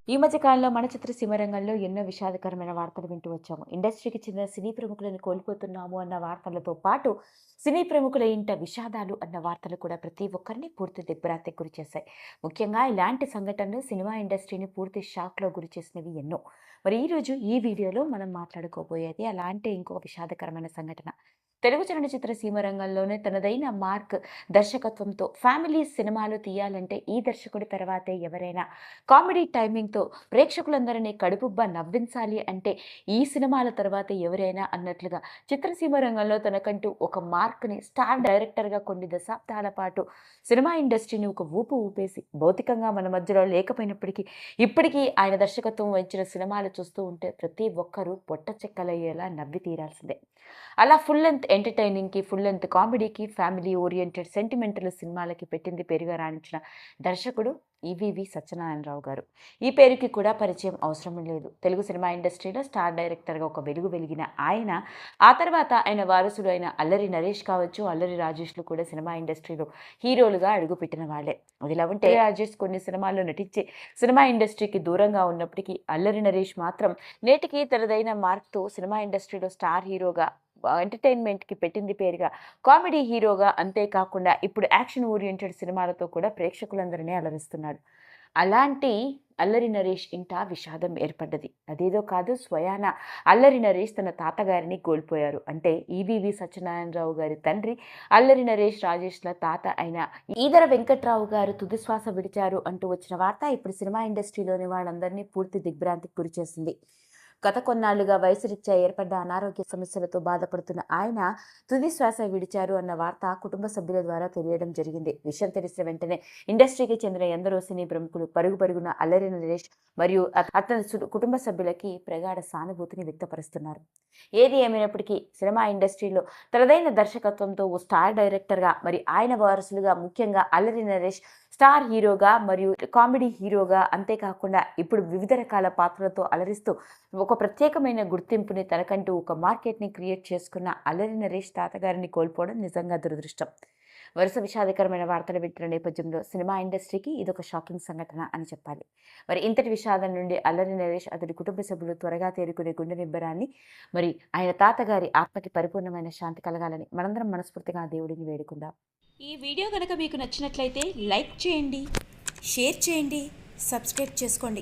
ఈ మధ్య కాలంలో మన చిత్రసీమ రంగంలో ఎన్నో విషాదకరమైన వార్తలు వింటూ వచ్చాము. ఇండస్ట్రీకి చెందిన సినీ ప్రముఖులను కోల్పోతున్నాము అన్న వార్తలతో పాటు, సినీ ప్రముఖుల ఇంట విషాదాలు అన్న వార్తలు కూడా ప్రతి ఒక్కరిని పూర్తి దిగ్భ్రాంతికి గురి చేశాయి. ముఖ్యంగా ఇలాంటి సంఘటనలు సినిమా ఇండస్ట్రీని పూర్తి షాక్‌లో గురి చేసినవి ఎన్నో. మరి ఈరోజు ఈ వీడియోలో మనం మాట్లాడుకోబోయేది అలాంటి ఇంకొక విషాదకరమైన సంఘటన. తెలుగు చలనచిత్ర సీమ రంగంలోనే తనదైన మార్క్ దర్శకత్వంతో ఫ్యామిలీ సినిమాలు తీయాలంటే ఈ దర్శకుడి తర్వాతే ఎవరైనా, కామెడీ టైమింగ్‌తో ప్రేక్షకులందరినీ కడుపుబ్బా నవ్వించాలి అంటే ఈ సినిమాల తర్వాత ఎవరైనా అన్నట్లుగా చిత్రసీమ రంగంలో తనకంటూ ఒక మార్క్‌ని స్టార్ డైరెక్టర్‌గా కొన్ని దశాబ్దాల పాటు సినిమా ఇండస్ట్రీని ఒక ఊపు ఊపేసి, భౌతికంగా మన మధ్యలో లేకపోయినప్పటికీ ఇప్పటికీ ఆయన దర్శకత్వం వహించిన సినిమాలు చూస్తూ ఉంటే ప్రతి ఒక్కరూ పొట్ట చెక్కలయ్యేలా నవ్వి తీరాల్సిందే. అలా ఫుల్ లెంగ్త్ ఎంటర్‌టైనింగ్‌కి, ఫుల్ లెంగ్త్ కామెడీకి, ఫ్యామిలీ ఓరియెంటెడ్ సెంటిమెంటల్ సినిమాలకి పెట్టింది పేరుగా రాణించిన దర్శకుడు ఈవీవి సత్యనారాయణరావు గారు. ఈ పేరుకి కూడా పరిచయం అవసరం లేదు. తెలుగు సినిమా ఇండస్ట్రీలో స్టార్ డైరెక్టర్‌గా ఒక వెలుగు వెలిగిన ఆయన, ఆ తర్వాత ఆయన వారసుడు అయిన అల్లరి నరేష్ కావచ్చు, అల్లరి రాజేష్‌లు కూడా సినిమా ఇండస్ట్రీలో హీరోలుగా అడుగుపెట్టిన వాళ్ళే. అదిలా ఉంటే రాజేష్ కొన్ని సినిమాల్లో నటించి సినిమా ఇండస్ట్రీకి దూరంగా ఉన్నప్పటికీ, అల్లరి నరేష్ మాత్రం నేటికి తనదైన మార్క్‌తో సినిమా ఇండస్ట్రీలో స్టార్ హీరోగా, ఎంటర్‌టైన్‌మెంట్‌కి పెట్టింది పేరుగా, కామెడీ హీరోగా, అంతేకాకుండా ఇప్పుడు యాక్షన్ ఓరియెంటెడ్ సినిమాలతో కూడా ప్రేక్షకులందరినీ అలరిస్తున్నాడు. అలాంటి అల్లరి నరేష్ ఇంట విషాదం ఏర్పడ్డది. అదేదో కాదు, స్వయాన అల్లరి నరేష్ తన తాతగారిని కోల్పోయారు. అంటే ఈవీవి సత్యనారాయణరావు గారి తండ్రి అల్లరి నరేష్ రాజేష్‌ల తాత అయిన ఈదర వెంకట్రావు గారు తుదిశ్వాస విడిచారు అంటూ వచ్చిన వార్త ఇప్పుడు సినిమా ఇండస్ట్రీలోని వాళ్ళందరినీ పూర్తి దిగ్భ్రాంతికి గురిచేసింది. గత కొన్నాళ్లుగా వయసురీత్యా ఏర్పడ్డ అనారోగ్య సమస్యలతో బాధపడుతున్న ఆయన తుది శ్వాస విడిచారు అన్న వార్త కుటుంబ సభ్యుల ద్వారా తెలియడం జరిగింది. విషయం తెలిసిన వెంటనే ఇండస్ట్రీకి చెందిన ఎందరో సినీ ప్రముఖులు పరుగు పరుగున అల్లరి నరేష్ మరియు అతని కుటుంబ సభ్యులకి ప్రగాఢ సానుభూతిని వ్యక్తపరుస్తున్నారు. ఏది ఏమైనప్పటికీ సినిమా ఇండస్ట్రీలో తనదైన దర్శకత్వంతో ఓ స్టార్ డైరెక్టర్గా, మరి ఆయన వారసులుగా ముఖ్యంగా అల్లరి నరేష్ స్టార్ హీరోగా మరియు కామెడీ హీరోగా, అంతేకాకుండా ఇప్పుడు వివిధ రకాల పాత్రలతో అలరిస్తూ ఒక ప్రత్యేకమైన గుర్తింపుని, తనకంటూ ఒక మార్కెట్‌ని క్రియేట్ చేసుకున్న అల్లరి నరేష్ తాతగారిని కోల్పోవడం నిజంగా దురదృష్టం. వరుస విషాదకరమైన వార్తలు వింటున్న నేపథ్యంలో సినిమా ఇండస్ట్రీకి ఇదొక షాకింగ్ సంఘటన అని చెప్పాలి. మరి ఇంతటి విషాదం నుండి అల్లరి నరేష్, అతడి కుటుంబ సభ్యులు త్వరగా తేరుకునే గుండె నిబ్బరాన్ని, మరి ఆయన తాతగారి ఆత్మకి పరిపూర్ణమైన శాంతి కలగాలని మనందరం మనస్ఫూర్తిగా ఆ దేవుడిని వేడుకుందాం. ఈ వీడియో కనుక మీకు నచ్చినట్లయితే లైక్ చేయండి, షేర్ చేయండి, సబ్స్క్రైబ్ చేసుకోండి.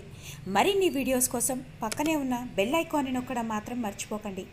మరిన్ని వీడియోస్ కోసం పక్కనే ఉన్న బెల్ ఐకాన్ని నొక్కడం మాత్రం మర్చిపోకండి.